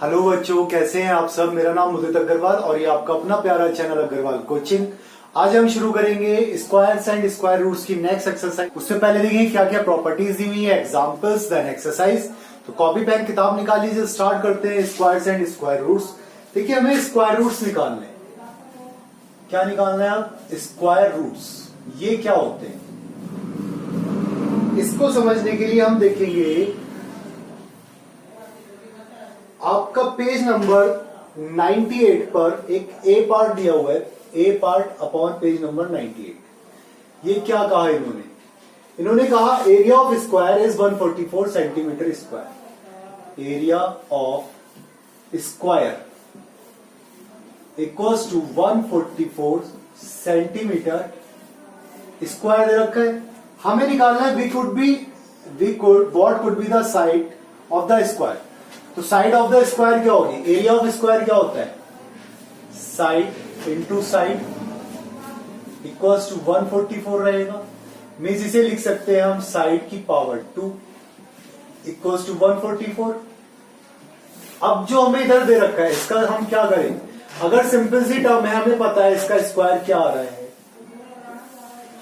Hello बच्चों, कैसे हैं आप सब। मेरा नाम उदित अग्रवाल और ये आपका अपना प्यारा चैनल अग्रवाल कोचिंग। आज हम शुरू करेंगे स्क्वायर्स एंड स्क्वायर रूट्स की नेक्स्ट एक्सरसाइज। उससे पहले देखिए क्या क्या प्रॉपर्टीज दी हुई है, एग्जांपल्स देन एक्सरसाइज। तो कॉपी पेन किताब निकाल लीजिए, स्टार्ट करते हैं स्क्वायर्स एंड स्क्वायर रूट्स। देखिए हमें स्क्वायर रूट्स निकालने हैं। क्या निकालना है आप? Square roots. ये क्या होते हैं इसको समझने के लिए हम देखेंगे आपका पेज नंबर 98 पर एक ए पार्ट दिया हुआ है, a part upon page number 98। ये क्या कहा इन्होंने कहा area of square is 144 centimetre square. Area of square equals to 144 centimetre square दे रखा है। हमें निकालना है what could be the side of the square. तो साइड ऑफ द स्क्वायर क्या होगी? एरिया ऑफ स्क्वायर क्या होता है? Side into side equals to 144 रहेगा। मीन्स इसे लिख सकते हैं हम साइड की पावर 2 इक्वल्स टू 144। अब जो हमें इधर दे रखा है इसका हम क्या करें? अगर सिंपल सी टर्म है, हमें पता है इसका स्क्वायर क्या आ रहा है,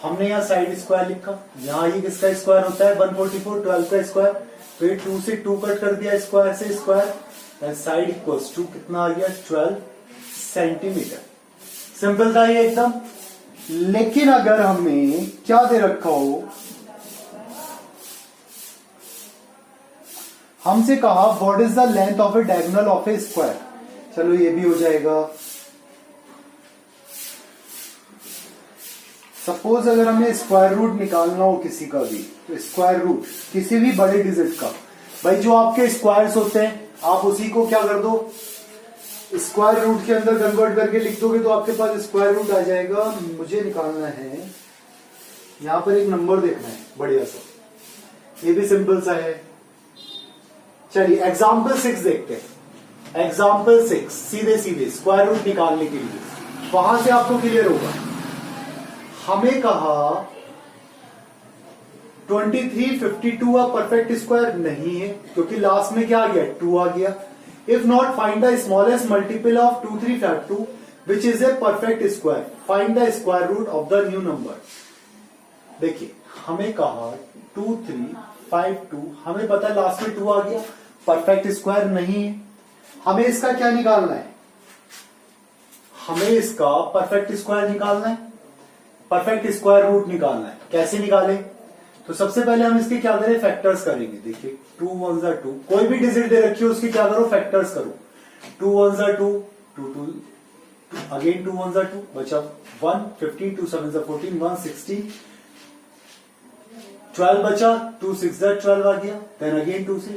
हमने यहां साइड स्क्वायर लिखा। यहां ये किसका स्क्वायर होता है? 144, 12 का स्क्वायर। फिर 2 से 2 कट कर दिया, स्क्वायर से स्क्वायर, साइड इक्वल्स टू कितना आ गया? 12 सेंटीमीटर। सिंपल था ये एकदम। लेकिन अगर हमें क्या दे रखा हो, हमसे कहा what is the length of A diagonal of A square. चलो ये भी हो जाएगा। सपोज अगर हमें स्क्वायर रूट निकालना हो किसी का भी, तो स्क्वायर रूट किसी भी बड़े डिजिट का, भाई जो आपके स्क्वायर्स होते हैं आप उसी को क्या कर दो, स्क्वायर रूट के अंदर कन्वर्ट करके लिख दोगे तो आपके पास स्क्वायर रूट आ जाएगा। मुझे निकालना है, यहां पर एक नंबर देखना है बढ़िया सा, ये भी सिंपल सा है। चलिए एग्जाम्पल 6 देखते हैं। एग्जाम्पल 6 सीधे सीधे स्क्वायर रूट निकालने के लिए, वहां से आपको क्लियर होगा। हमें कहा 2352 का परफेक्ट स्क्वायर नहीं है क्योंकि लास्ट में क्या आ गया? 2 आ गया। If not find the smallest multiple of 2352 which is a perfect square, find the square root of the new number. देखिए हमें कहा 2352, हमें पता है लास्ट में 2 आ गया, परफेक्ट स्क्वायर नहीं है। हमें इसका क्या निकालना है? हमें इसका परफेक्ट स्क्वायर निकालना है, परफेक्ट स्क्वायर रूट निकालना है। कैसे निकाले? तो सबसे पहले हम इसके क्या करें? फैक्टर्स करेंगे। देखिए 2 1 2, कोई भी डिजिट दे रखी हो उसकी क्या करो? फैक्टर्स करो। 2 1 2, 2 2 अगेन 2 1 2 बचा 1, 15, 2 7 14, 1 16, 12 बचा, 2 6 12 आ गया। देन अगेन 2 से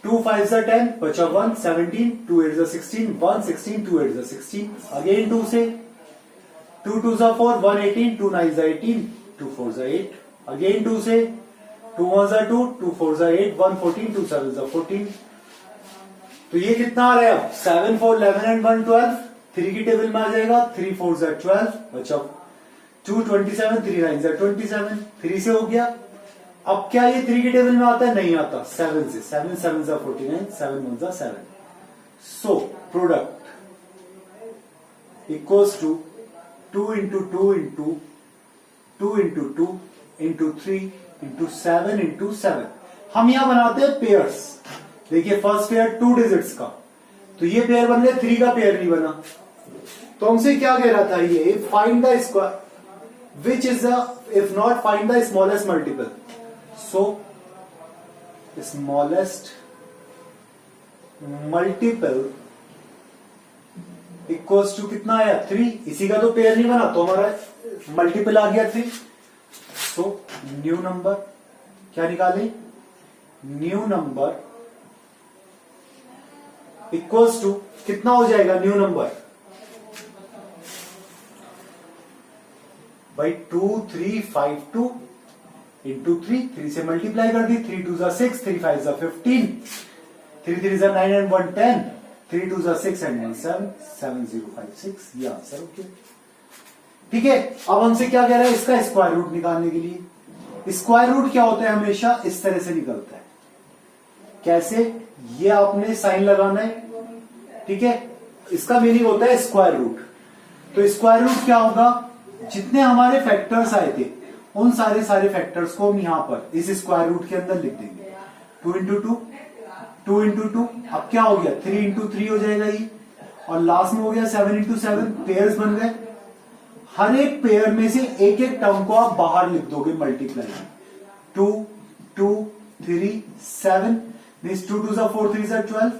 2 5 10 बचा 1 17, 2 8 16, 1 16, 2 8 16, अगेन 2 से 2 2 4, 1 18, 2 9 18, 2 4 8, अगेन 2 से 2 1 2, 2 4 8, 1 14, 2 7 14। तो ये कितना आ रहा है? अब 7 4 11 एंड 1 12, 3 की टेबल में आ जाएगा। 3 4 12 बचा 2 27, 3 9 27, 3 से हो गया। अब क्या ये 3 की टेबल में आता है? नहीं आता। 7 से 7 7 49, 7 1 7। So product equals to 2 into 2 into 2 into 2 into 3 into 7 into 7। हम यहां बनाते हैं पेयर्स। देखिए फर्स्ट पेयर 2 डिजिट्स का, तो ये पेयर बन गया, 3 का पेयर नहीं बना। तो हमसे क्या कह रहा था ये? Find the square which is the, if not find the smallest multiple. So smallest multiple equals to कितना आया? 3। इसी का तो पेयर नहीं बना तो हमारा मल्टीपल आ गया 3। सो न्यू नंबर क्या निकाले? न्यू नंबर इक्वल्स टू कितना हो जाएगा? न्यू नंबर भाई 2 3 5 2 इंटू 3 से मल्टीप्लाई कर दी। 3 2 6, 3 5 15, 3 3 9 एंड 1 10, 3 2 6 एंड 1 7, 7056। ये आंसर ओके। ठीक है, अब हमसे क्या कह रहा है? इसका स्क्वायर रूट निकालने के लिए। स्क्वायर रूट क्या होता है? हमेशा इस तरह से निकलता है। कैसे? ये आपने साइन लगाना है, ठीक है। इसका मीनिंग होता है स्क्वायर रूट। तो स्क्वायर रूट क्या होगा, जितने हमारे फैक्टर्स आए थे उन सारे फैक्टर्स को हम यहां पर इस स्क्वायर रूट के अंदर लिख देंगे। 2 इंटू 2, 2 इंटू 2, अब क्या हो गया 3 इंटू 3 हो जाएगा ये, और लास्ट में हो गया 7 इंटू 7, पेयर्स बन गए। हर एक पेयर में से एक एक टर्म को आप बाहर लिख दोगे मल्टीप्लाई में। 2 2 3 7 मीन्स 2 2 4 3 12,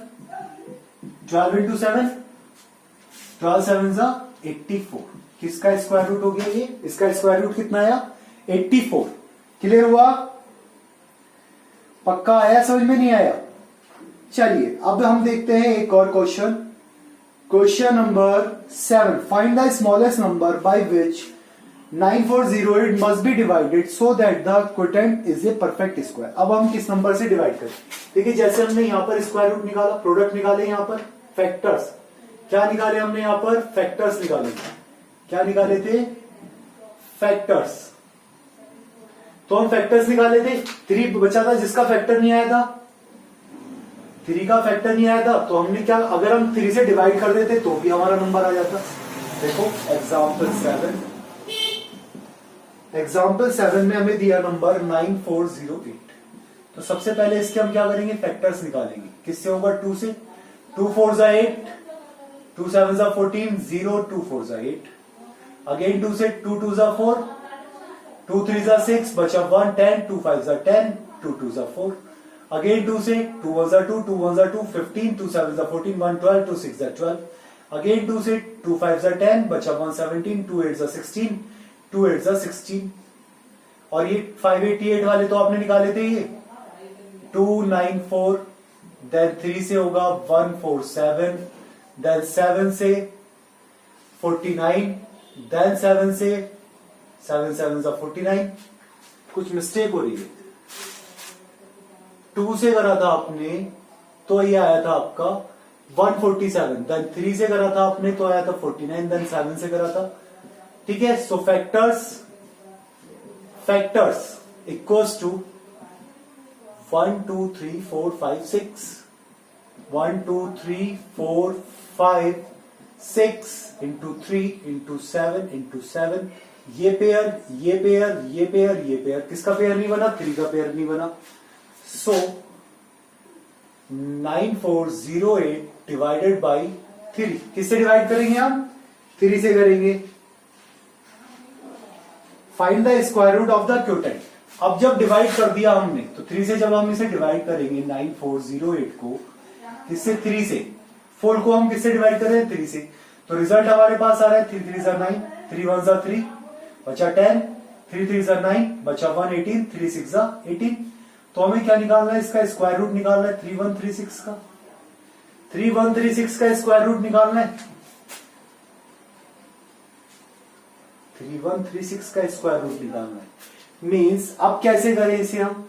12 इंटू 7, 12 7 84। किसका स्क्वायर रूट हो गया ये, इसका स्क्वायर रूट कितना आया 84। क्लियर हुआ, पक्का आया, समझ में नहीं आया? चलिए अब हम देखते हैं एक और question. Question number 7, find the smallest number by which 9408 must be divided so that the quotient is a perfect square. अब हम किस नंबर से डिवाइड करें? देखिए जैसे हमने यहां पर स्क्वायर रूट निकाला, प्रोडक्ट निकाले, यहां पर फैक्टर्स क्या निकाले हमने, यहां पर फैक्टर्स निकाले। क्या निकाले थे? फैक्टर्स। तो हम फैक्टर्स निकाले थे, 3 बचा था जिसका फैक्टर नहीं आया था, 3 का फैक्टर नहीं आया था, तो हमने क्या, अगर हम 3 से डिवाइड कर देते तो भी हमारा नंबर आ जाता। देखो एग्जाम्पल 7 में हमें दिया नंबर 9408। तो सबसे पहले इसके हम क्या करेंगे, फैक्टर्स निकालेंगे। किससे होगा? 2 से। 2 4 8, 2 7 14, 0 2 4 8, अगेन 2 से, 2 2 4, 2 3 6, बचा 1 10, 2 5 10, 2 2 4, अगेन 2 से, 2 1 2, 2 1 2 15, 2 7 14, 1 12, 2 6 12, अगेन 2 से, 2 5 10, बचा 1 17, 2 8 16, 2 8 16, और ये 588 वाले तो आपने निकाले थे ये 294, देन 3 से होगा 147, देन 7 से 49, देन 7 से 7 7 49। कुछ मिस्टेक हो रही है, 2 से करा था आपने तो ये आया था आपका 147, देन 3 से करा था आपने तो आया था 49, देन 7 से करा था, ठीक है। So factors equals to 1 2 3 4 5 6, 1 2 3 4 5 6 into 3 into 7 into 7, ये पेयर, ये पेयर, ये पेयर, ये पेयर, किसका पेयर नहीं बना? 3 का पेयर नहीं बना। सो 9408 डिवाइडेड बाई 3, किससे डिवाइड करेंगे हम? 3 से करेंगे। Find the square root of the quotient. अब जब डिवाइड कर दिया हमने तो 3 से जब हम इसे डिवाइड करेंगे 9408 को, किससे? 3 से। 4 को हम किससे डिवाइड कर रहे हैं? 3 से। तो रिजल्ट हमारे पास आ रहा है 3 3 9, 3 1 3, बचा 10, 3 3 9, बचा 1 18, 3 6 18। तो हमें क्या निकालना है? इसका स्क्वायर रूट निकालना है 3136 का। 3136 का स्क्वायर रूट निकालना है, 3136 का स्क्वायर रूट निकालना है। मींस अब कैसे करें इसे हम?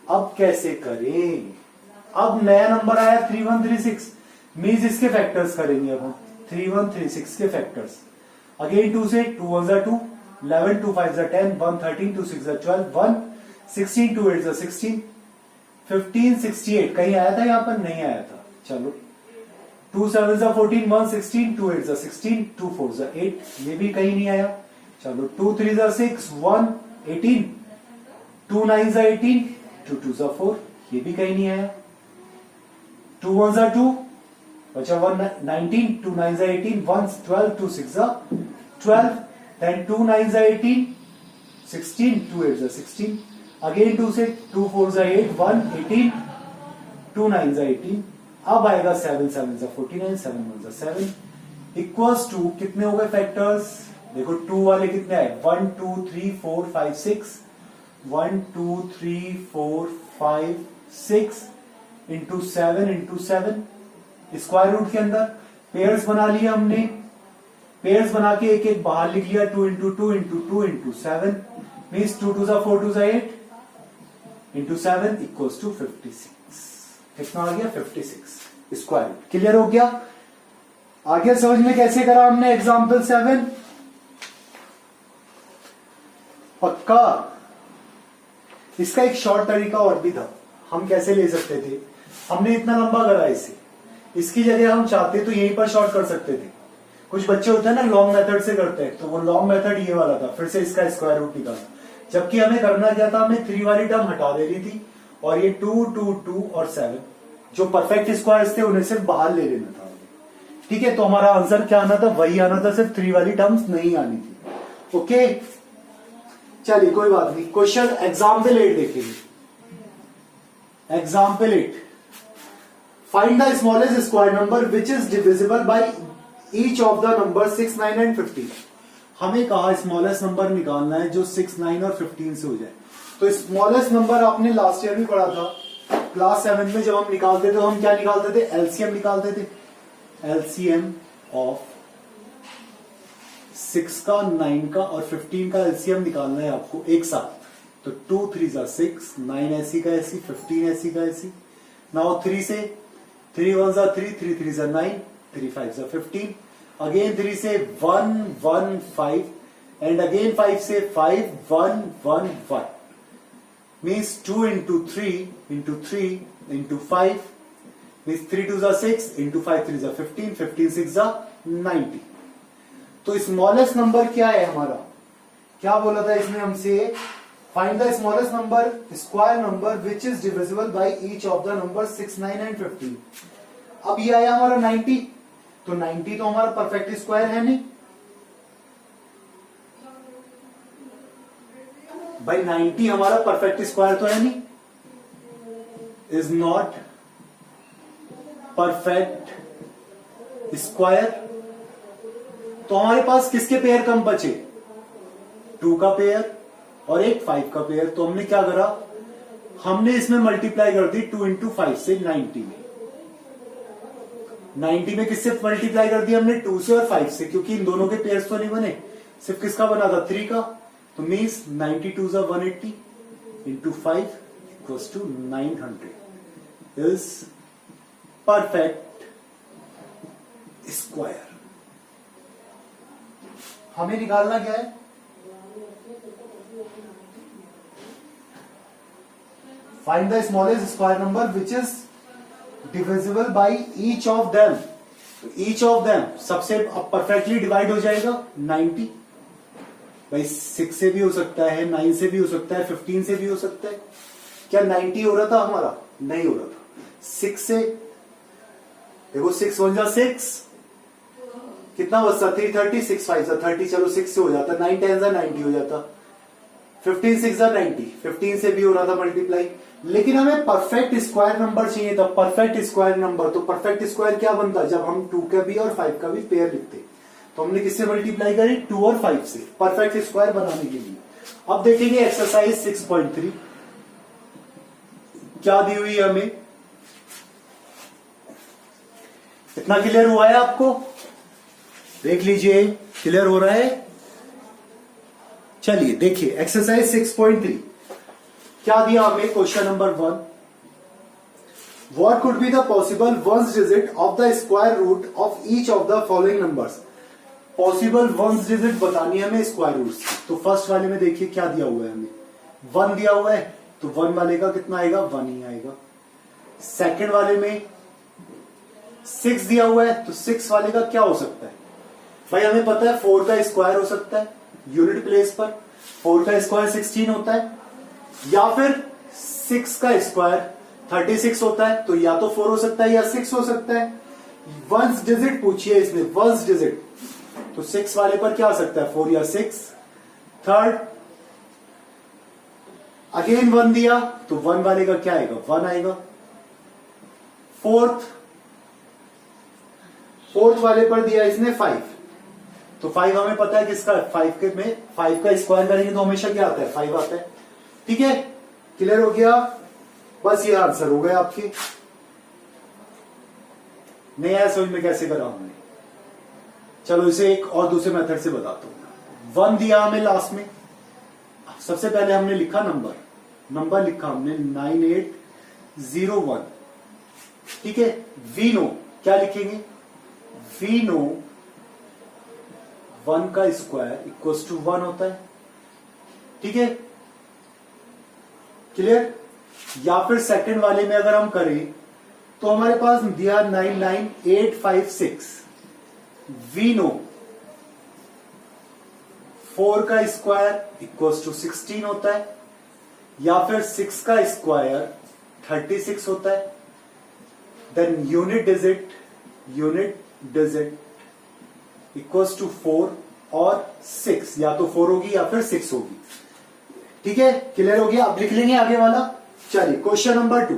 अब कैसे करें? अब नया नंबर आया 3136, मींस इसके फैक्टर्स करेंगे अब हम 3136 के फैक्टर्स। अगेन 2 से, 2 1 2, 11 2 5 10, 1 13, 2 6 12, 1 16, 2 8 16, 15 68 कहीं आया था? यहां पर नहीं आया था। चलो 2 7 14, 1 16, 2 8 16, 2 4 8, ये भी कहीं नहीं आया। चलो 2 3 6, 1 18, 2 9 18, 2 2 4, ये भी कहीं नहीं आया। 2 1 2, बचा 1 19, 2 9 18, 1 12, 2 6 12, then 2 9 18, 16, 2 8 16, अगेन 2 से, 2 4 8, 1 18, 2 9 18, अब आएगा 7 7 49, 7 1 7, इक्वल्स टू कितने हो गए फैक्टर्स? देखो 2 वाले कितने आए? 1 2 3 4 5 6, 1 2 3 4 5 6 इंटू 7 इंटू 7, स्क्वायर रूट के अंदर पेयर्स बना लिया हमने। पेयर्स बना के एक एक बाहर लिख लिया, 2 into 2 into 2 into 7, means 2 2 4 2 8 into 7 equals to 56। कितना आ गया? 56 स्क्वायर रूट। क्लियर हो गया? आगे समझ में कैसे करा हमने एग्जाम्पल 7? पक्का? इसका एक शॉर्ट तरीका और भी था। हम कैसे ले सकते थे? हमने इतना लंबा करा इसे, इसकी जगह हम चाहते तो यहीं पर शॉर्ट कर सकते थे। कुछ बच्चे होते हैं ना लॉन्ग मेथड से करते हैं, तो वो लॉन्ग मेथड ये वाला था, फिर से इसका स्क्वायर रूट निकालना। जबकि हमें करना क्या था, हमें 3 वाली टर्म हटा देनी थी और ये 2, 2, 2 और 7 जो परफेक्ट स्क्वायर्स थे उन्हें सिर्फ बाहर ले लेना था। ठीक है, तो हमारा आंसर क्या आना था, वही आना था, सिर्फ 3 वाली टर्म्स नहीं आनी थी। ओके चलिए कोई बात नहीं। क्वेश्चन एग्जाम्पल 8 देखेंगे। Example 8, find the smallest square number which is divisible by each of the number 6, 9 and 15। हमें कहा स्मॉलेस्ट नंबर निकालना है जो 6, 9 और 15 से हो जाए। तो स्मॉलेस्ट नंबर आपने लास्ट ईयर भी पढ़ा था, क्लास 7 में जब हम निकालते थे तो हम क्या निकालते थे, एलसीएम निकालते थे। एलसीएम ऑफ 6 का, 9 का और 15 का एलसीएम निकालना है आपको एक साथ। तो 2 3 जा 6, 9 ऐसी का ऐसी, 15 ऐसी का ऐसी। नाउ 3 से 3 1 जा 3, 3 3 जा 9, 3 5 जा 15। अगेन 3 से 1 1 5 एंड अगेन 5 से 5 1 1 1 means 2 into 3 into 3 into 5 means 3 2 जा 6 into 5 3 जा 15, 15 6 जा 90। तो स्मॉलेस्ट नंबर क्या है हमारा, क्या बोला था इसने हमसे, find the smallest number square number which is divisible by each of the number 6 9 and 15। अब ये आया हमारा 90, तो 90 तो हमारा परफेक्ट स्क्वायर है नहीं भाई, 90 हमारा परफेक्ट स्क्वायर तो है नहीं, इज नॉट परफेक्ट स्क्वायर। तो हमारे पास किसके पेयर कम बचे, 2 का पेयर और एक 5 का पेयर। तो हमने क्या करा, हमने इसमें मल्टीप्लाई कर दी 2 इंटू 5 से 90 में। 90 में किससे मल्टीप्लाई कर दिया हमने, 2 से और 5 से, क्योंकि इन दोनों के पेयर्स तो नहीं बने, सिर्फ किसका बना था, 3 का। तो मीन्स 92 जा 180 into 5 equals to 900 is perfect square. हमें निकालना क्या है, find the smallest square number which is divisible by each of them. तो ईच ऑफ देम सबसे अब परफेक्टली डिवाइड हो जाएगा 90। भाई 6 से भी हो सकता है, 9 से भी हो सकता है, 15 से भी हो सकता है। क्या 90 हो रहा था हमारा, नहीं हो रहा था। 6 से देखो 6 1 जा 6, कितना बचता 330, 6 5 जा 30, चलो 6 से हो जाता, 9 10 जा 90 हो जाता, 15 6 जा 90, 15 से भी हो रहा था मल्टीप्लाई। लेकिन हमें परफेक्ट स्क्वायर नंबर चाहिए था, परफेक्ट स्क्वायर नंबर। तो परफेक्ट स्क्वायर क्या बनता, जब हम 2 का भी और 5 का भी पेयर लिखते, तो हमने किससे मल्टीप्लाई करी, 2 और 5 से, परफेक्ट स्क्वायर बनाने के लिए। अब देखेंगे एक्सरसाइज 6.3 क्या दी हुई है हमें। इतना क्लियर हुआ है आपको, देख लीजिए क्लियर हो रहा है। चलिए देखिए एक्सरसाइज 6.3 क्या दिया हमें, question number 1, what could be the possible ones digit of the square root of each of the following numbers. Possible ones digit बतानी है हमें स्क्वायर रूट की। तो फर्स्ट वाले में देखिए क्या दिया हुआ है हमें, 1 दिया हुआ है, तो 1 वाले का कितना आएगा, 1 ही आएगा। सेकंड वाले में 6 दिया हुआ है, तो 6 वाले का क्या हो सकता है, भाई हमें पता है 4 का स्क्वायर हो सकता है, यूनिट प्लेस पर 4 का स्क्वायर 16 होता है, या फिर 6 का स्क्वायर 36 होता है। तो या तो 4 हो सकता है या 6 हो सकता है। वंस डिजिट पूछिए इसने, वंस डिजिट, तो 6 वाले पर क्या आ सकता है, 4 या 6। थर्ड अगेन 1 दिया, तो 1 वाले का क्या आएगा, 1 आएगा। फोर्थ वाले पर दिया इसने 5, तो 5 हमें पता है किसका, 5 के में 5 का स्क्वायर करेंगे तो हमेशा क्या आता है, 5 आता है। ठीक है, क्लियर हो गया, बस ये आंसर हो गया आपके। नहीं आया समझ में कैसे करा हमने, चलो इसे एक और दूसरे मेथड से बताता हूं। 1 दिया हमें लास्ट में, सबसे पहले हमने लिखा नंबर लिखा हमने 9801। ठीक है, वी नो क्या लिखेंगे, वी नो 1 का स्क्वायर इक्वल्स टू 1 होता है। ठीक है, क्लियर। या फिर सेकंड वाले में अगर हम करें तो हमारे पास दिया 99856। वी नो 4 का स्क्वायर इक्वल्स टू 16 होता है, या फिर 6 का स्क्वायर 36 होता है। Then unit digit equals to 4 और 6, या तो 4 होगी या फिर 6 होगी। ठीक है, क्लियर हो गया। अब लिख लेंगे आगे वाला। चलिए question number 2,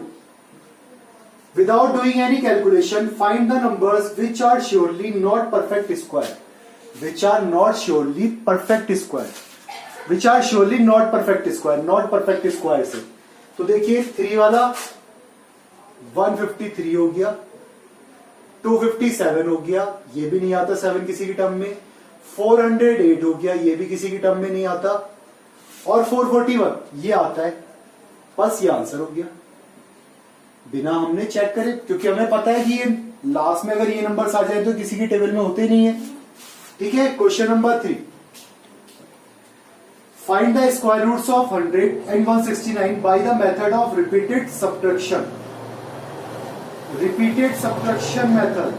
without doing any calculation find the numbers which are surely not perfect square. Which are not surely perfect square, which are surely not perfect square, not perfect square से तो देखिए 3 वाला 153 हो गया, 257 हो गया, ये भी नहीं आता 7 किसी की टर्म में, 408 हो गया, ये भी किसी की टर्म में नहीं आता, और 441 ये आता है। बस ये आंसर हो गया बिना हमने चेक करे, क्योंकि हमें पता है कि ये लास्ट में अगर ये नंबर्स आ जाए तो किसी की टेबल में होते नहीं है। ठीक है, question number 3, find the square roots of 100 and 169 by the method of repeated subtraction. Repeated subtraction method.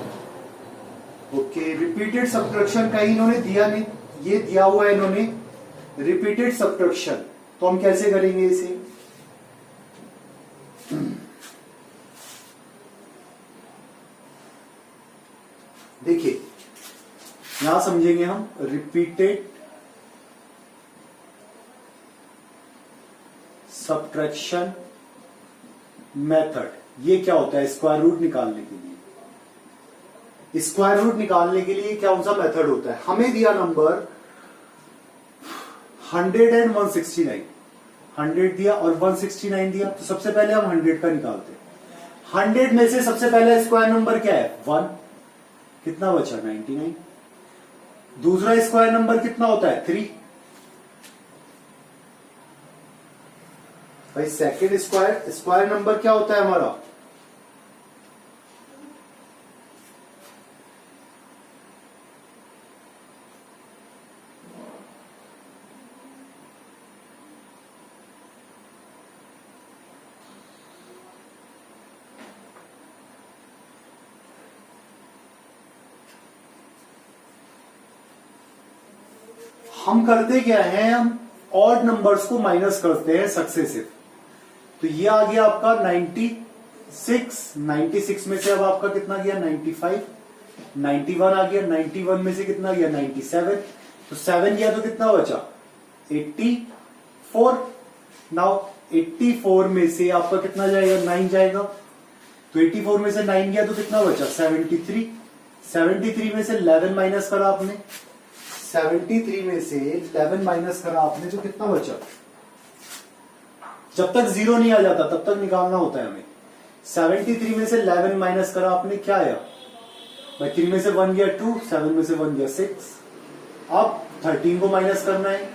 Okay, repeated subtraction कहीं इन्होंने दिया नहीं, ये दिया हुआ है इन्होंने रिपीटेड सब्ट्रैक्शन। तो हम कैसे करेंगे इसे? देखिए यहां समझेंगे हम रिपीटेड सब्ट्रैक्शन मेथड। ये क्या होता है? स्क्वायर रूट निकालने के लिए, स्क्वायर रूट निकालने के लिए क्या सा मेथड होता है? हमें दिया नंबर 100 and 169, 100 दिया और 169 दिया, तो सबसे पहले हम 100 का निकालते हैं। 100 में से सबसे पहले स्क्वायर नंबर क्या है? 1, कितना बचा? 99। दूसरा स्क्वायर नंबर कितना होता है? 3। भाई सेकेंड स्क्वायर नंबर क्या होता है हमारा? हम करते क्या है, हम ऑड नंबर्स को माइनस करते हैं सक्सेसिव। तो ये आ गया आपका 96 में से अब आपका कितना गया? 95। 91 आ गया, 91 में से कितना गया? 97। तो 7 गया तो कितना बचा? 84। नाउ 84 में से आपका कितना जाएगा? 9 जाएगा। तो 84 में से 9 गया तो कितना बचा? 73। 73 में से 11 माइनस करा आपने, 73 में से 11 माइनस करा आपने तो कितना बचा? जब तक 0 नहीं आ जाता तब तक निकालना होता है हमें। 73 में से 11 माइनस करा आपने, क्या आया भाई? 3 में से 1 गया 2, 7 में से 1 गया 6। अब 13 को माइनस करना है,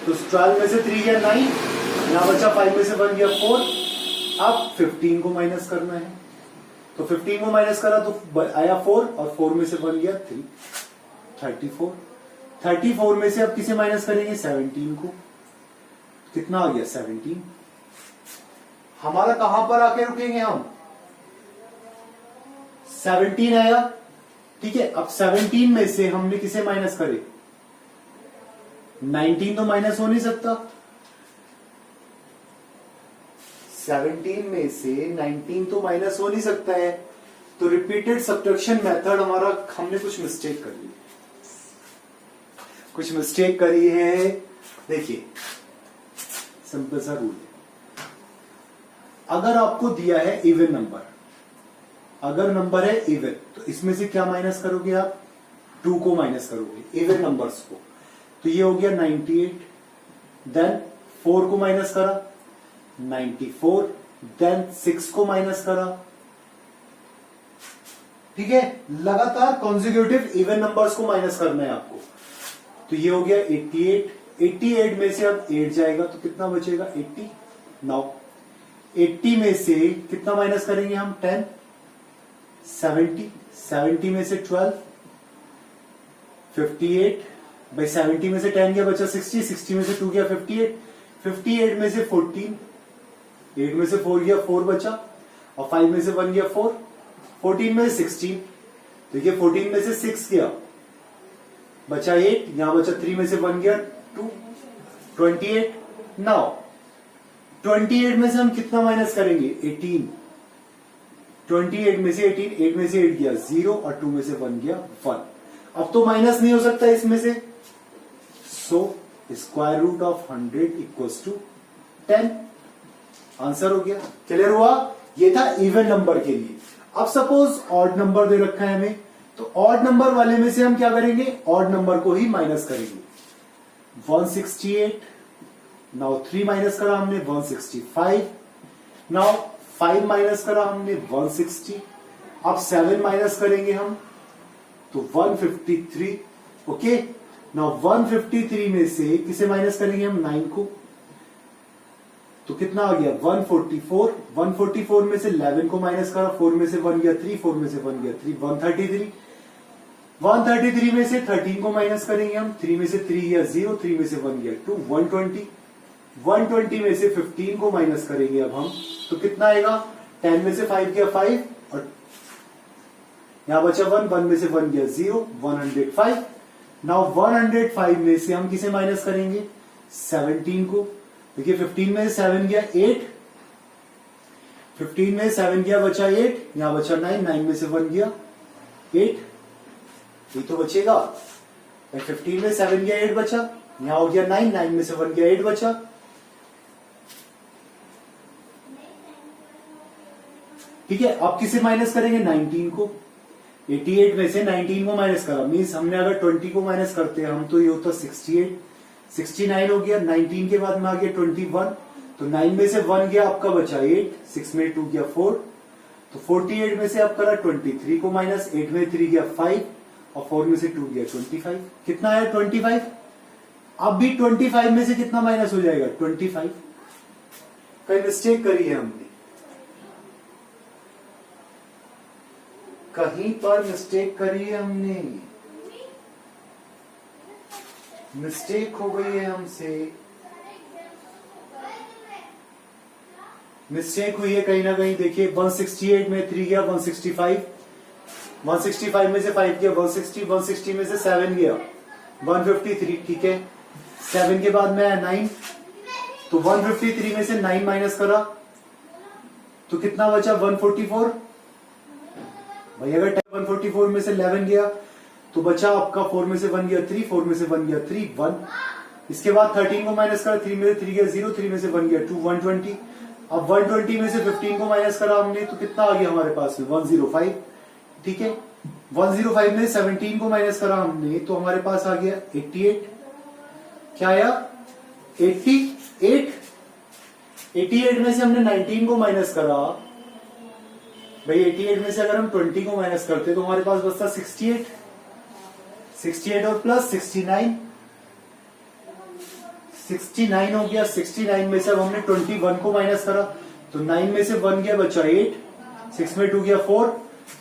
तो 12 में से 3 गया 9, यहां बचा 5 में से 1 गया 4। अब 15 को माइनस करना है, तो 15 को माइनस करा तो आया 4, और 4 में से 1 गया 3, 34। 34 में से अब किसे माइनस करेंगे? 17 को। कितना आ गया? 17। हमारा कहां पर आके रुकेंगे हम? 17 आया। ठीक है, अब 17 में से हमने किसे माइनस करे? 19 तो माइनस हो नहीं सकता। 17 में से 19 तो माइनस हो नहीं सकता है, तो रिपीटेड सब्ट्रैक्शन मेथड हमारा, हमने कुछ मिस्टेक कर ली, कुछ मिस्टेक करी है। देखिए सिंपल सा रूल है, अगर आपको दिया है इवन नंबर, अगर नंबर है इवन, तो इसमें से क्या माइनस करोगे आप? 2 को माइनस करोगे इवन नंबर्स को। तो ये हो गया 98, देन 4 को माइनस करा 94, देन 6 को माइनस करा। ठीक है, लगातार कॉन्जिक्यूटिव इवन नंबर्स को माइनस करना है आपको। तो ये हो गया 88, 88 में से अब 8 जाएगा तो कितना बचेगा? 80। नाउ 80 में से कितना माइनस करेंगे हम? 10। 70, 70 में से 12, 58। भाई 70 में से 10 गया, बचा 60, 60 में से 2 गया 58, 58 में से 14, 8 में से 4 गया 4 बचा, और 5 में से 1 गया 4, 14 में से 16, देखिए 14 में से 6 गया, बचा 8, यहां बचा 3 में से 1 गया 2, 28। नाउ 28 में से हम कितना माइनस करेंगे? 18। 28 में से 18, 8 में से 8 गया 0 और 2 में से 1 गया 1। अब तो माइनस नहीं हो सकता इसमें से, so square root of 100 equals to 10। Answer हो गया। क्लियर हुआ? ये था इवन नंबर के लिए। अब सपोज ऑड नंबर दे रखा है हमें, तो ऑड नंबर वाले में से हम क्या करेंगे? ऑड नंबर को ही माइनस करेंगे। 168, नाउ 3 माइनस करा हमने 165, नाउ 5 माइनस करा हमने 160, अब 7 माइनस करेंगे हम तो 153। ओके, नाउ 153 में से किसे माइनस करेंगे हम? 9 को, तो कितना आ गया? 144। 144 में से 11 को माइनस करा, 4 में से 1 गया 3, 4 में से 1 गया 3, 133। 133 में से 13 को माइनस करेंगे हम, 3 में से 3 गया 0, 3 में से 1 गया 2, 120। 120 में से 15 को माइनस करेंगे अब हम, तो कितना आएगा? 10 में से 5 गया 5 और यहां बचा 1, 1 में से 1 गया 0, 105। नाउ 105 में से हम किसे माइनस करेंगे? 17 को। देखिए 15 में से 7 गया 8, 15 में 7 गया बचा 8, यहां बचा 9, 9 में से 1 गया 8, ये तो बचेगा। 15 में 7 गया 8 बचा, यहां हो गया 9, 9 में से 1 गया 8 बचा। ठीक है, अब किसे माइनस करेंगे? 19 को। 88 में से 19 को माइनस करा, मीन्स हमने अगर 20 को माइनस करते हैं हम तो ये होता 68, 69 हो गया। 19 के बाद में आ गया 21, तो 9 में से 1 गया, आपका बचा 8, 6 में 2 गया 4, तो 48 में से आप करा 23 को माइनस, 8 में 3 गया 5 और 4 में से 2 गया 25। कितना है? 25। अब भी 25 में से कितना माइनस हो जाएगा? 25। कहीं मिस्टेक करी है हमने, कहीं पर मिस्टेक करी है हमने, मिस्टेक हो गई है हमसे, मिस्टेक हुई है कहीं ना कहीं। देखिए 168 में 3 गया 165, 165 में से 5 गया 160, 160 में से 7 गया 153। ठीक है, 7 के बाद में आया 9, तो 153 में से 9 माइनस करा तो कितना बचा? 144। भाई अगर 144 में से 11 गया तो बचा आपका 4 में से 1 गया 3, 4 में से 1 गया 3, 1। इसके बाद 13 को माइनस करा, 3 में से 3 गया 0, 3 में से 1 गया 2, 120। अब 120 में से 15 को माइनस करा हमने तो कितना आ गया हमारे पास में? 105। ठीक है, 105 में 17 को माइनस करा हमने तो हमारे पास आ गया 88। क्या आया? 88। 88 में से हमने 19 को माइनस करा, भाई 88 में से अगर हम 20 को माइनस करते तो हमारे पास बचता 68, 68 और प्लस 69, 69 हो गया। 69 में से अब हमने 21 को माइनस करा तो 9 में से 1 गया बचा 8, 6 में 2 गया 4,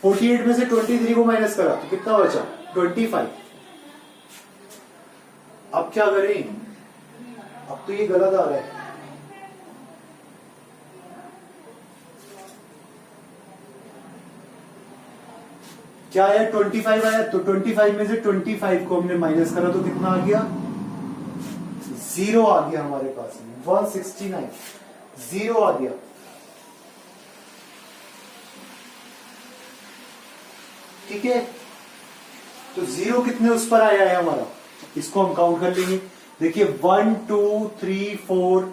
48 में से 23 को माइनस करा तो कितना बचा? 25। अब क्या करें? अब तो ये गलत आ रहा है। क्या आया? 25 आया, तो 25 में से 25 को हमने माइनस करा तो कितना आ गया? 0 आ गया हमारे पास में, 169, 0 आ गया। ठीक है, तो 0 कितने उस पर आया है हमारा, इसको हम काउंट कर लेंगे। देखिए 1 2 3 4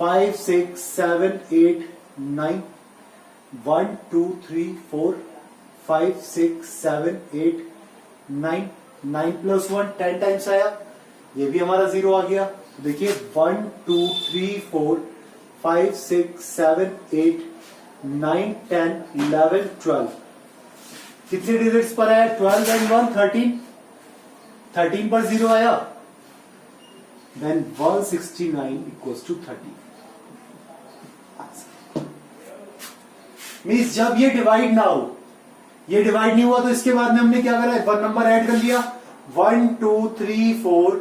5 6 7 8 9, 1 2 3 4 5 6 7 8 9, 9 प्लस 1 10 टाइम्स आया, ये भी हमारा 0 आ गया। देखिए 1 2 3 4 5 6 7 8 9 10 11 12, कितने डिजिट्स पर आया? 12 एंड 1 13, 13 पर 0 आया, देन 169 इक्वल्स टू 30। मीन्स जब ये डिवाइड ना हो, ये डिवाइड नहीं हुआ तो इसके बाद में हमने क्या करा? 1 नंबर ऐड कर लिया, 1 2 3 4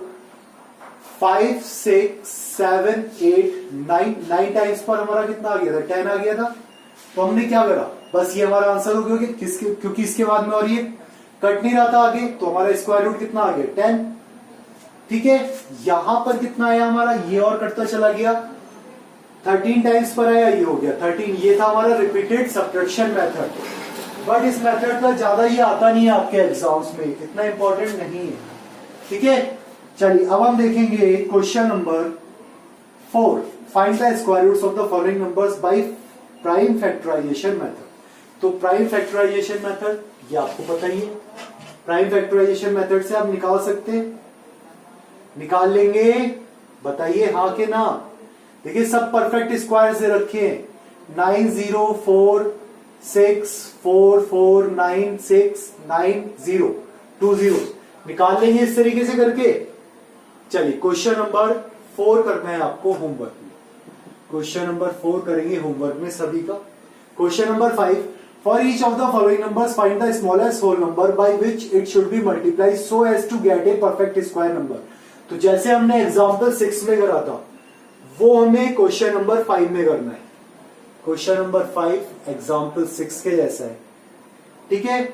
5 6 7 8 9, 9 टाइम्स पर हमारा कितना आ गया था? 10 आ गया था। तो हमने क्या करा, बस ये हमारा आंसर हो गया क्योंकि इसके बाद में और ये कट नहीं रहा था आगे, तो हमारा स्क्वायर रूट कितना आ गया 10। ठीक है, यहां पर कितना आया हमारा, ये और कटता चला गया, 13 टाइम्स पर आया, ये हो गया 13। ये था हमारा रिपीटेड सब्ट्रैक्शन मेथड, बट इस मेथड का ज्यादा ये आता नहीं है आपके एग्जाम्स में, इतना इंपॉर्टेंट नहीं है। ठीक है, चलिए अब हम देखेंगे question number 4, find the square roots of the following numbers by prime factorisation method. तो प्राइम फैक्टराइजेशन मेथड ये आपको पता ही है, प्राइम फैक्टराइजेशन मेथड से आप निकाल सकते हैं, निकाल लेंगे, बताइए हाँ के ना। देखिए सब परफेक्ट स्क्वायर से रखे हैं, 9 0 4 6 4 4 9 6 9 0 2 0 निकाल लेंगे इस तरीके से करके। चलिए क्वेश्चन नंबर 4 करना है आपको होमवर्क में, क्वेश्चन नंबर 4 करेंगे होमवर्क में सभी का। Question number 5, for each of the following numbers find the smallest whole number by which it should be multiply so as to get a perfect square number. तो जैसे हमने example 6 में करा था वो हमें क्वेश्चन नंबर 5 में करना है। क्वेश्चन नंबर 5 एग्जाम्पल 6 के जैसा है। ठीक है,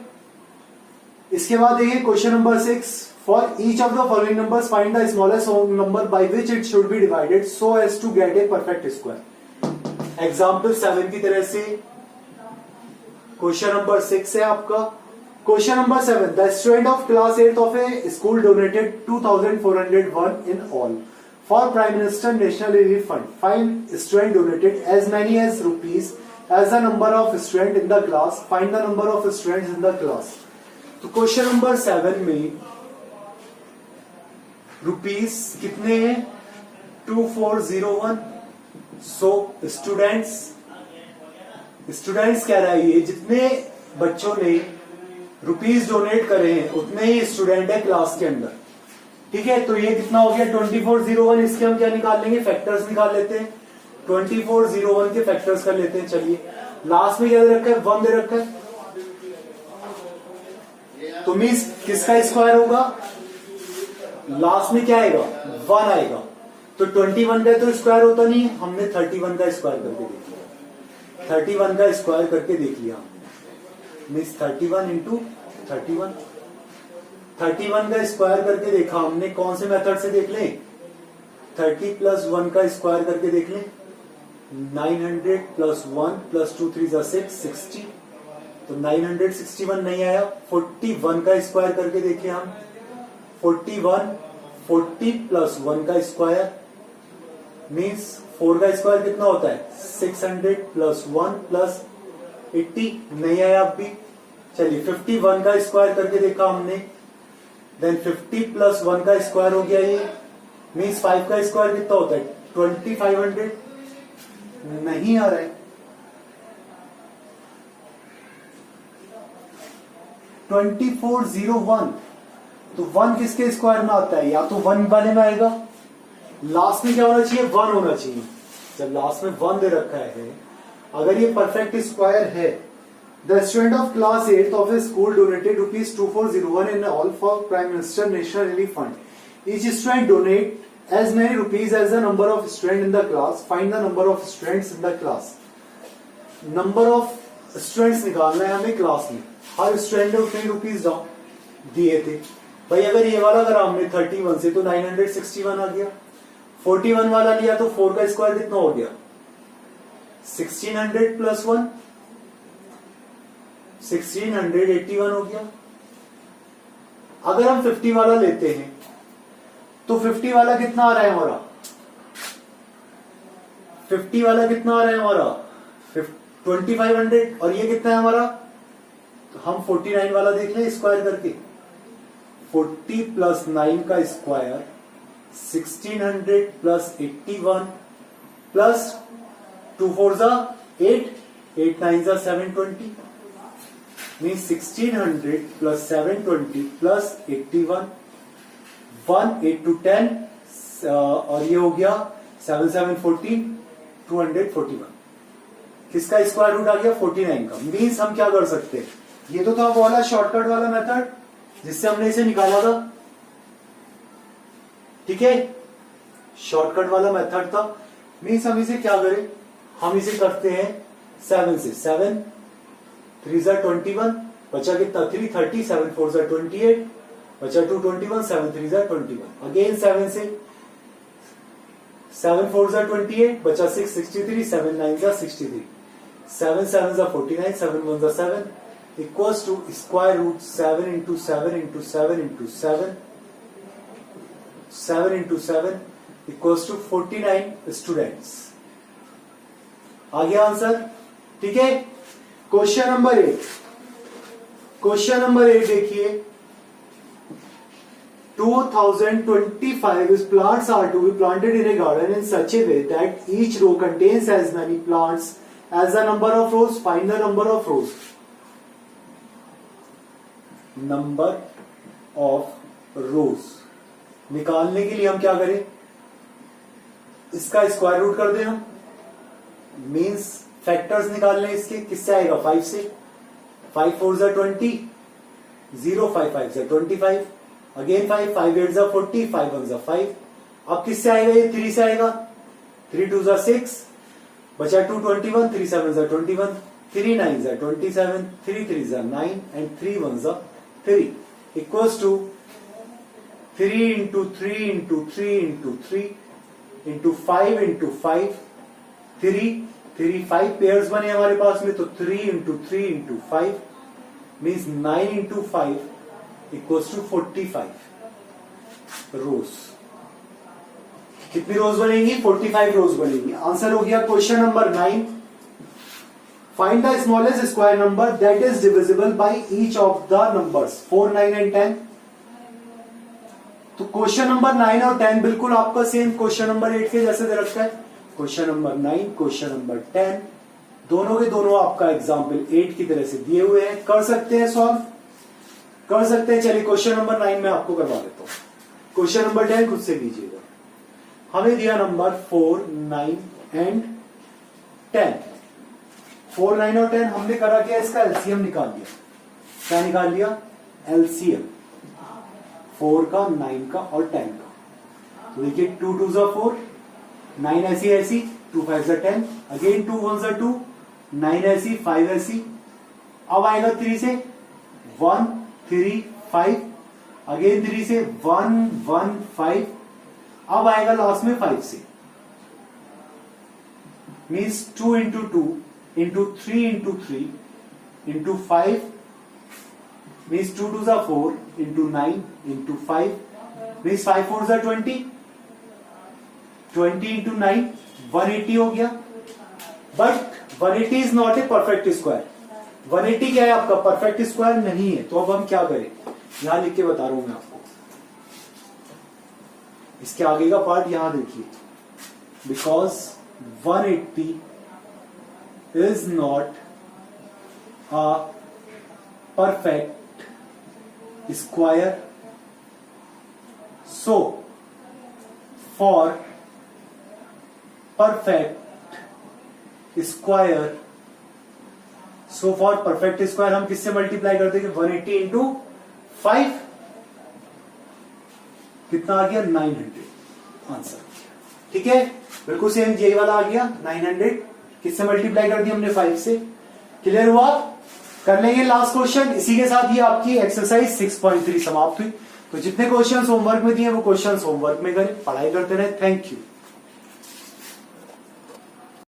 इसके बाद देखिए question number 6, for each of the following numbers find the smallest whole number by which it should be divided so as to get a perfect square. Example 7 की तरह से क्वेश्चन नंबर 6 है आपका। Question number 7, the student of class 8 of a school donated 2401 in all for prime minister national relief fund. Find student donated as many as rupees as the number of student in the class, find the number of students in the class. तो question number 7 में rupees कितने हैं 2401। So students कह रहा है ये जितने बच्चों ने रुपीज डोनेट करे हैं उतने ही स्टूडेंट है क्लास के अंदर। ठीक है, तो ये कितना हो गया 2401। इसके हम क्या निकाल लेंगे, फैक्टर्स निकाल लेते हैं, 2401 के फैक्टर्स कर लेते हैं। चलिए लास्ट में क्या दे रखा है 1 दे रखा है, तो मीन्स किसका स्क्वायर होगा, लास्ट में क्या आएगा 1 आएगा। तो 21 का तो स्क्वायर होता नहीं, हमने 31 का स्क्वायर करके देख लिया, 31 का स्क्वायर करके देख लिया हमने, मीन्स 31 इंटू 31 का स्क्वायर करके देखा हमने। कौन से मेथड से देख लें, 30 + 1 का स्क्वायर करके देख लें, 900 + 1 + 2 3 6 60। तो 961 नहीं आया, 41 का स्क्वायर करके देखे हम, 41 40 + 1 का स्क्वायर मीन्स 4 का स्क्वायर कितना होता है 600 + 1 + 80 नहीं आया अब भी। चलिए 51 का स्क्वायर करके देखा हमने, देन 50 + 1 का स्क्वायर हो गया ये, मीन्स 5 का स्क्वायर कितना होता है 2500 नहीं आ रहा है। 2401 तो 1 किसके स्क्वायर में आता है, या तो 1 वाले में आएगा, लास्ट में क्या होना चाहिए 1 होना चाहिए। जब लास्ट में 1 दे रखा है, अगर ये परफेक्ट स्क्वायर है, the student of class 8 of a school donated ₹2401 in all for prime minister national relief fund. Each student donate as many rupees as the number of student in the class, find the number of students in the class. Number of students निकालना है हमें class में, हर student ने उतने rupees दिए थे भाई। अगर ये वाला अगर हमने 31 से तो 961 आ गया, 41 वाला लिया तो 4 का स्क्वायर कितना हो गया 1600 + 1 1681 हो गया। अगर हम 50 वाला लेते हैं तो 50 वाला कितना आ रहा है हमारा, 50 वाला कितना आ रहा है हमारा 2500, और ये कितना है हमारा, तो हम 49 वाला देख लें स्क्वायर करके, 40 + 9 का स्क्वायर 1600 + 81 + 2 4 8 8 9 720 मीन्स 1600 + 720 + 81 1 8 to 10 और ये हो गया 7 7 14 241। किसका स्क्वायर रूट आ गया 49 का। मीन्स हम क्या कर सकते हैं, ये तो था वो वाला शॉर्टकट वाला मेथड जिससे हमने इसे निकाला था। ठीक है, शॉर्टकट वाला मेथड था। मीन्स हम इसे क्या करें, हम इसे करते हैं 7 से 7 3 ज़ा 21, बचा कितना 3 30, 7 4 ज़ा 28, बचा 2 21, 7 3 ज़ा 21, अगेन 7 से 7 4 ज़ा 28, बचा 6 63, 7 9 ज़ा 63, 7 7 ज़ा 49, 7 1 ज़ा 7 equals to square root 7 into 7 into 7 into 7 7 into 7 equals to 49 students. आ गया आंसर? ठीक है। क्वेश्चन नंबर 8, क्वेश्चन नंबर 8 देखिए, 2025 plants are to be planted in a garden in such a way that each row contains as many plants as the number of rows. Find the number of rows. Number of rows निकालने के लिए हम क्या करें, इसका square root कर दें हम, मीन्स फैक्टर्स निकालने इसके, किससे आएगा 5 से, 5 4 ज़ा 20, 0 5 5 ज़ा 25, अगेन 5 5 8 ज़ा 40, 5 1 ज़ा 5, अब किससे आएगा ये 3 से आएगा, 3 2 ज़ा 6, बचा 2 21, 3 7 ज़ा 21, 3 9 ज़ा 27, 3 3 ज़ा 9 एंड 3 1 ज़ा 3 equals to 3 into 3 into 3 into 3 into 5 into 5, 3 5 pairs बने हमारे पास में, तो 3 into 3 into 5 means 9 into 5 equals to 45 rows. कितनी रोज बनेंगी, 45 रोज बनेंगी। आंसर हो गया question number 9। Find the smallest square number that is divisible by each of the numbers 4 9 and 10। तो क्वेश्चन नंबर 9 और 10 बिल्कुल आपका सेम क्वेश्चन नंबर 8 के जैसे दे रखा है। क्वेश्चन नंबर 9, क्वेश्चन नंबर 10 दोनों के दोनों आपका एग्जाम्पल 8 की तरह से दिए हुए हैं, कर सकते हैं, सॉल्व कर सकते हैं। चलिए क्वेश्चन नंबर 9 में आपको करवा देता हूं, क्वेश्चन नंबर 10 खुद से लीजिएगा। हमें दिया नंबर 4 9 एंड 10, 4 9 और 10 हमने करा क्या, इसका एलसीएम निकाल लिया। क्या निकाल लिया, एलसीएम 4 का 9 का और 10 का। तो देखिए 2 2 ज़ा 4, 9 ऐसी ऐसी, 2 5 ज़ा 10, अगेन 2 1 ज़ा 2, 9 ऐसी 5 ऐसी, अब आएगा 3 से 1 3 5, अगेन 3 से 1 1 5, अब आएगा लास्ट में 5 से, means 2 into 2 into 3 into 3 into 5 means 2 2 ज़ा 4 इंटू 9 इंटू 5 मीन्स 5 4 ज़ा 20, 20 इंटू 9 180 हो गया। But 180 is not a perfect square. 180 क्या है आपका, परफेक्ट स्क्वायर नहीं है। तो अब हम क्या करें, यहां लिख के बता रहा हूं मैं आपको, इसके आगे का पार्ट यहां देखिए, because 180 is not a perfect square, so for perfect square, हम किससे मल्टीप्लाई करते हैं, 180 इंटू 5 कितना आ गया, 900 आंसर। ठीक है, बिल्कुल सेम यही वाला आ गया 900, किससे मल्टीप्लाई कर दिया हमने, 5 से। क्लियर हुआ, कर लेंगे लास्ट क्वेश्चन। इसी के साथ ये आपकी एक्सरसाइज 6.3 समाप्त हुई। तो जितने क्वेश्चंस होमवर्क में दिए वो क्वेश्चंस होमवर्क में करें, पढ़ाई करते रहे। Thank you.